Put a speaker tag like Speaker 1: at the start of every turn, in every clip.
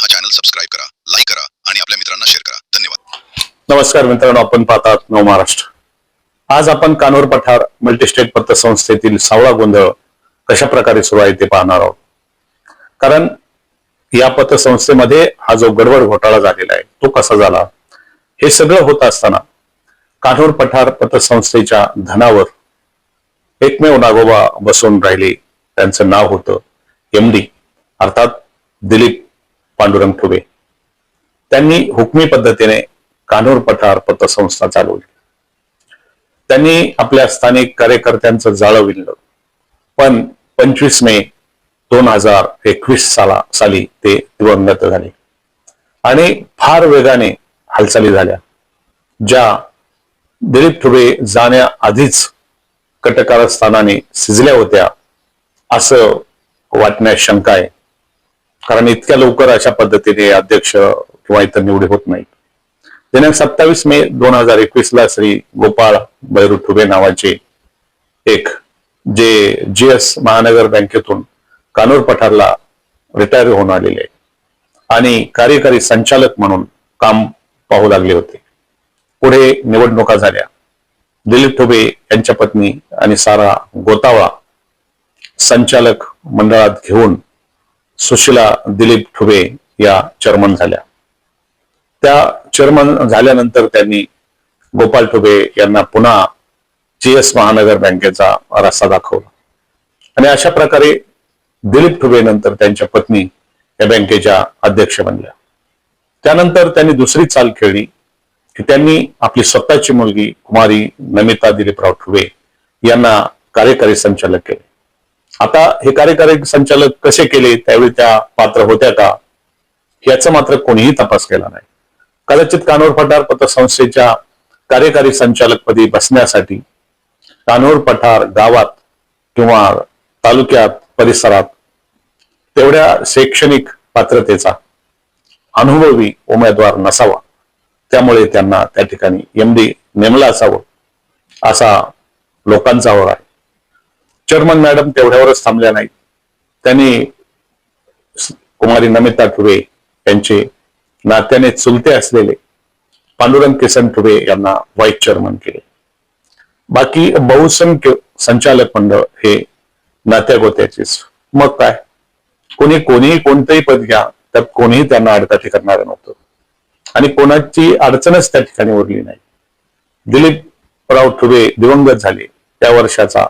Speaker 1: हा channel subscribe करा, like करा आणि आपल्या मित्रांना शेअर करा. धन्यवाद.
Speaker 2: नमस्कार मित्रांनो, आपण पाहतात नव महाराष्ट्र. आज आपण कानोर पठार मल्टीस्टेट पतसंस्थेतील सावळा गोंधळ कशा प्रकारे सुरू आहे ते पाहणार आहोत. कारण या पतसंस्थेमध्ये हा जो गडबड घोटाळा झालेला आहे तो कसा झाला, हे सगळं होत असताना कानोर पठार पतसंस्थेच्या धनावर एकमेव नागोबा बसून राहिले. त्यांचं नाव होतं MD अर्थात दिलीप पांडुरंग ठुबे. त्यांनी हुकमी पद्धतीने कानोर पठार पतसंस्था चालवली. त्यांनी आपल्या स्थानिक कार्यकर्त्यांचं जाळं विणलं. पण 25 मे 2021 साली ते दिवंगत झाले आणि फार वेगाने हालचाली झाल्या, ज्या दिलीप ठुबे जाण्याआधीच कटकारस्थानाने शिजल्या होत्या असं वाटण्यास शंका आहे. कारण इतक्या लवकर अशा पद्धतीने अध्यक्ष किंवा इतर निवडी होत नाहीत. दिनांक 27 मे 2021 श्री गोपाळ बैरू ठुबे नावाचे एक जे GS महानगर बँकेतून कानोर पठारला रिटायर होऊन आलेले आणि कार्यकारी संचालक म्हणून काम पाहू लागले होते. पुढे निवडणुका झाल्या. दिलीप ठुबे यांच्या पत्नी आणि सारा गोतावळा संचालक मंडळात घेऊन सुशीला दिलीप ठुबे या चेअरमन झाल्या. त्या चेअरमन झाल्यानंतर त्यांनी गोपाळ ठुबे यांना पुन्हा GS महानगर बँकेचा रस्ता दाखवला आणि अशा प्रकारे दिलीप ठुबे नंतर त्यांच्या पत्नी या बँकेच्या अध्यक्ष बनल्या. त्यानंतर त्यांनी दुसरी चाल खेळली की त्यांनी आपली स्वतःची मुलगी कुमारी नमिता दिलीपराव ठुबे यांना कार्यकारी संचालक केले. आता हे कार्यकारी संचालक कसे केले, त्यावेळी त्या पात्र होत्या का, याचा मात्र कोणीही तपास केला नाही. कदाचित कानोर पठार पतसंस्थेच्या कार्यकारी संचालकपदी बसण्यासाठी कानोर पठार गावात किंवा तालुक्यात परिसरात तेवढ्या शैक्षणिक पात्रतेचा अनुभवी उमेदवार नसावा, त्यामुळे त्यांना त्या ठिकाणी MD नेमलं असावं असा लोकांचा आवर आहे. चेअरमन मॅडम तेवढ्यावरच थांबल्या नाहीत. त्यांनी कुमारी नमिता ठुबे यांचे नात्याने चुलते असलेले पांडुरंग किसन ठुबे यांना व्हाईस चेअरमन केले. बाकी बहुसंख्य संचालक मंडळ हे नात्या गोत्याचेच. मग काय, कोणीही कोणतंही पद घ्या, त्यात कोणीही त्यांना अडकाठी करणार नव्हतं आणि कोणाची अडचणच त्या ठिकाणी उरली नाही. दिलीपराव ठुबे दिवंगत झाले त्या वर्षाचा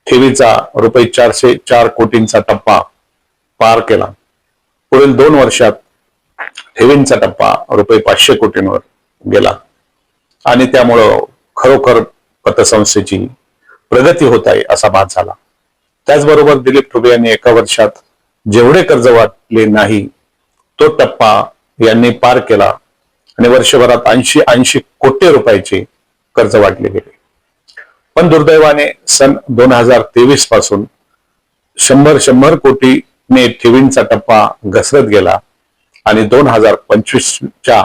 Speaker 2: ठेवीचा रुपये 404 कोटींचा टप्पा पार केला. पुढील 2 वर्षात ठेवींचा टप्पा रुपये 500 कोटींवर गेला आणि त्यामुळं खरोखर पतसंस्थेची प्रगती होत आहे असा भास झाला. त्याचबरोबर दिलीप ठुबे यांनी एका वर्षात जेवढे कर्ज वाटले नाही तो टप्पा यांनी पार केला आणि वर्षभरात 80 कोटी रुपयाचे कर्ज वाटले गेले. पण दुर्दैवाने सन 2023 पासून 100 कोटीने ठेवींचा टप्पा घसरत गेला आणि 2025च्या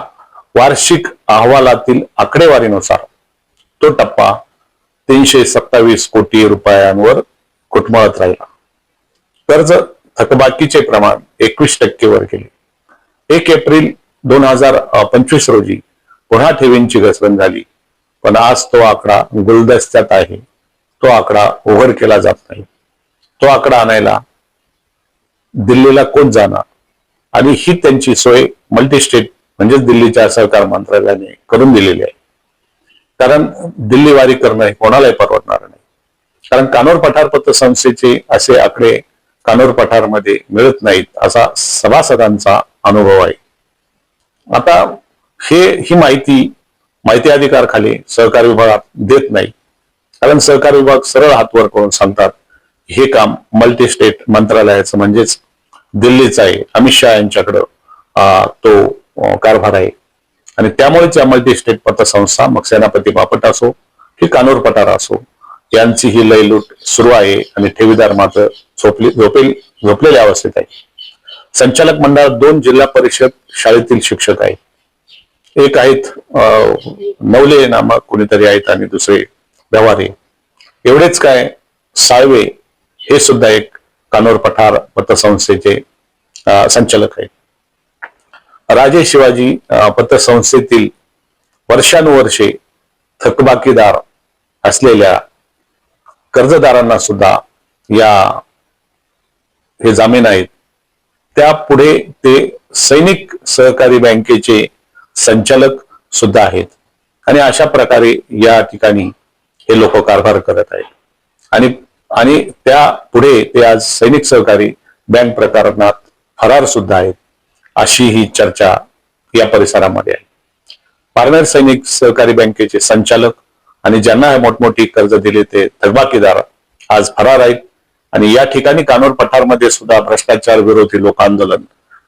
Speaker 2: वार्षिक अहवालातील आकडेवारीनुसार तो टप्पा 327 कोटी रुपयांवर घुटमळत राहिला. कर्ज थकबाकीचे प्रमाण 21% वर गेले. 1 एप्रिल 2025 रोजी पुन्हा ठेवींची घसरण झाली, पण आज तो आकडा गुलदस्त्यात आहे. तो आकडा ओव्हर केला जात नाही. तो आकडा आणायला दिल्लीला कोण जाणार आणि ही त्यांची सोय मल्टीस्टेट म्हणजेच दिल्लीच्या सहकार मंत्रालयाने करून दिलेली आहे. कारण दिल्ली वारी करणं हे कोणालाही परवडणार नाही. कारण कानोर पठार पतसंस्थेचे असे आकडे कानोर पठारमध्ये मिळत नाहीत असा सभासदांचा अनुभव आहे. आता ही माहिती अधिकार खाली सहकार विभागात देत नाही. कारण सहकार विभाग सरळ हातवर करून सांगतात हे काम मल्टीस्टेट मंत्रालयाचं म्हणजेच दिल्लीचं आहे, अमित शहा यांच्याकडं तो कारभार आहे आणि त्यामुळेच या मल्टीस्टेट पतसंस्था मग सेनापती बापट असो की कानोर पठार असो यांची ही लयलूट सुरू आहे आणि ठेवीदार मात्र झोपलेल्या अवस्थेत आहे. संचालक मंडळात 2 जिल्हा परिषद शाळेतील शिक्षक आहेत. एक आहेत नवले नामक कोणीतरी आहेत आणि दुसरे व्यवहारे. एवढेच काय, साळवे हे सुद्धा एक कानोर पठार पतसंस्थेचे संचालक आहेत. राजे शिवाजी पतसंस्थेतील वर्षानुवर्षे थकबाकीदार असलेल्या कर्जदारांना सुद्धा हे जामीन आहेत. त्यापुढे ते सैनिक सहकारी बँकेचे संचालक सुद्धा आहेत आणि अशा प्रकारे या ठिकाणी हे लोक कारभार करत आहेत आणि त्या पुढे ते आज सैनिक सहकारी बँक प्रकरणात फरार सुद्धा आहेत, अशी ही चर्चा या परिसरामध्ये आहे. पारनेर सैनिक सहकारी बँकेचे संचालक आणि ज्यांना मोठमोठी कर्ज दिले ते थकबाकीदार आज फरार आहेत आणि या ठिकाणी कानोर पठारमध्ये सुद्धा भ्रष्टाचार विरोधी लोक आंदोलन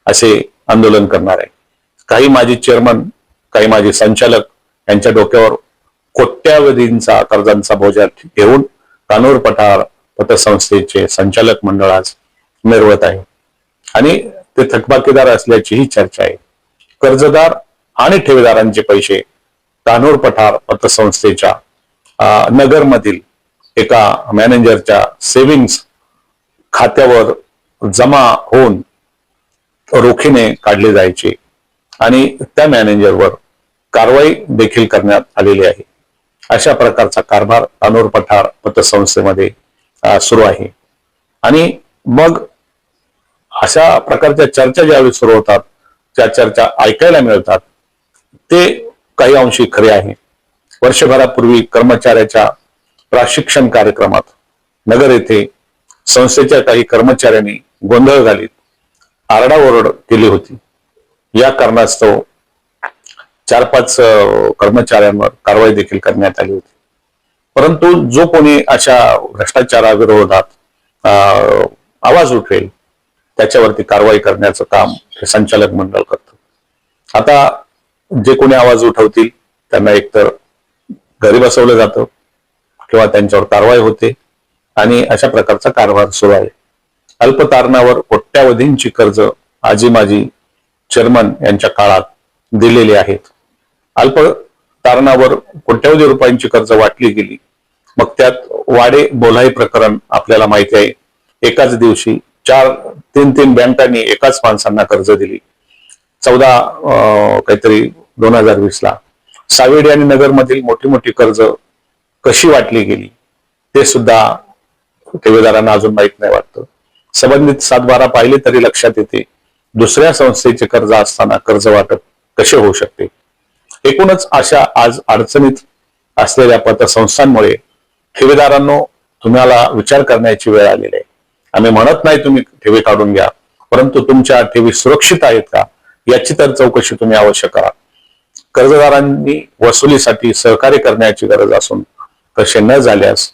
Speaker 2: असे आंदोलन करणार आहे. काही माजी चेअरमन, काही माजी संचालक यांच्या डोक्यावर कोट्यावधींचा कर्जांचा बोजा घेऊन कानोर पठार पतसंस्थेचे संचालक मंडळ आज मिरवत आहे आणि ते थकबाकीदार असल्याची ही चर्चा आहे. कर्जदार आणि ठेवीदारांचे पैसे कानोर पठार पतसंस्थेच्या नगरमधील एका मॅनेजरच्या सेव्हिंग्स खात्यावर जमा होऊन रोखीने काढले जायचे आणि त्या मॅनेजरवर कारवाई देखील करण्यात आलेली आहे. अशा प्रकारचा कारभार कानोर पठार पतसंस्थेमध्ये सुरू आहे आणि मग अशा प्रकारच्या चर्चा ज्यावेळी सुरू होतात, त्या चर्चा ऐकायला मिळतात, ते काही अंशी खरे आहे. वर्षभरापूर्वी कर्मचाऱ्याच्या प्रशिक्षण कार्यक्रमात नगर येथे संस्थेच्या काही कर्मचाऱ्यांनी गोंधळ घालीत आरडाओरड केली होती. या कारणास्तव 4-5 कर्मचाऱ्यांवर कारवाई देखील करण्यात आली होती. परंतु जो कोणी अशा भ्रष्टाचाराविरोधात आवाज उठवेल त्याच्यावरती कारवाई करण्याचं काम हे संचालक मंडळ करतं. आता जे कोणी आवाज उठवतील त्यांना एकतर घरी बसवलं जातं किंवा त्यांच्यावर कारवाई होते आणि अशा प्रकारचा कारभार सुरू आहे. अल्पतारणावर कोट्यावधींची कर्ज आजी माजी चेअरमन यांच्या काळात दिलेली आहेत. अल्प तारणावर कोट्यावधी रुपयांची कर्ज वाटली गेली. मग त्यात वाडे बोलाई प्रकरण आपल्याला माहिती आहे. एकाच दिवशी 3 बँकांनी एकाच माणसांना कर्ज दिली. 2020 ला सावेडी आणि नगर मधील मोठी मोठी कर्ज कशी वाटली गेली ते सुद्धा ठेवीदारांना अजून माहित नाही वाटतं. संबंधित 7-12 पाहिले तरी लक्षात येते दुसऱ्या संस्थेचे कर्ज असताना कर्ज वाटप कसे होऊ शकते. एकूणच अशा आज अडचणीत असलेल्या पतसंस्थांमुळे ठेवीदारांनो तुम्हाला विचार करण्याची वेळ आलेली आहे. आम्ही म्हणत नाही तुम्ही ठेवी काढून घ्या, परंतु तुमच्या ठेवी सुरक्षित आहेत का याची तर चौकशी तुम्ही अवश्य करा. कर्जदारांनी वसुलीसाठी सहकार्य करण्याची गरज असून तसे न झाल्यास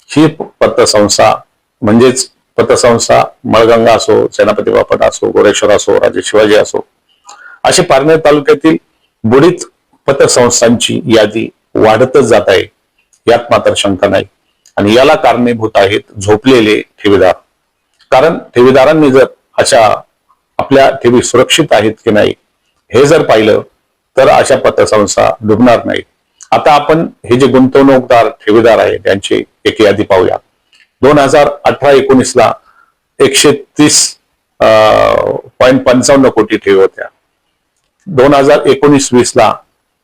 Speaker 2: ही पतसंस्था म्हणजेच पतसंस्था मळगंगा असो, सेनापती बापट असो, गोरेश्वर असो, राजे शिवाजी असो, अशी पारनेर तालुक्यातील बुडीत पतसंस्थांची यादी वाढतच जात आहे, यात मात्र शंका नाही. आणि याला कारणीभूत आहेत झोपलेले ठेवीदार. कारण ठेवीदारांनी जर अशा आपल्या ठेवी सुरक्षित आहेत की नाही हे जर पाहिलं तर अशा पतसंस्था डुबणार नाहीत. आता आपण हे जे गुंतवणूकदार ठेवीदार आहेत त्यांची एक यादी पाहूया. 2018-19 ला 130.55 कोटी ठेवी होत्या. 2019-20 ला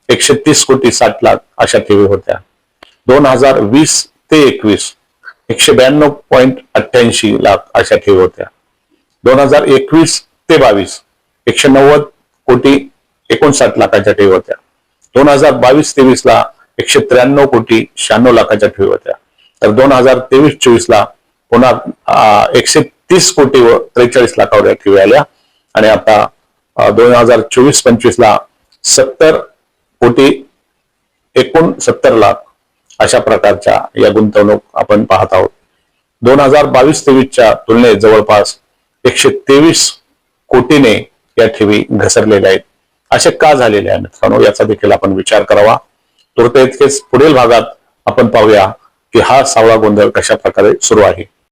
Speaker 2: 130.60 अशा ठेवी होत्या. 2020 ते 21 192.88 लाख अशा ठेवी होत्या. 2021 ते 22 190.59 लाखाच्या ठेवी होत्या. 2022-23 ला 193.96 लाखाच्या ठेवी होत्या. तर 2023-24 ला पुन्हा 130.43 लाखावर ठेवी आल्या आणि आता 2024-25 ला 70.69 लाख अशा प्रकारच्या या गुंतवणूक आपण पाहत आहोत. 2022-23च्या तुलनेत जवळपास 123 कोटीने या ठेवी घसरलेल्या आहेत. असे का झालेले आहे मित्रांनो, याचा देखील आपण विचार करावा. तुर्त इतकेच पुढील भागात आपण पाहूया की हा सावळा गोंधळ कशा प्रकारे सुरू आहे.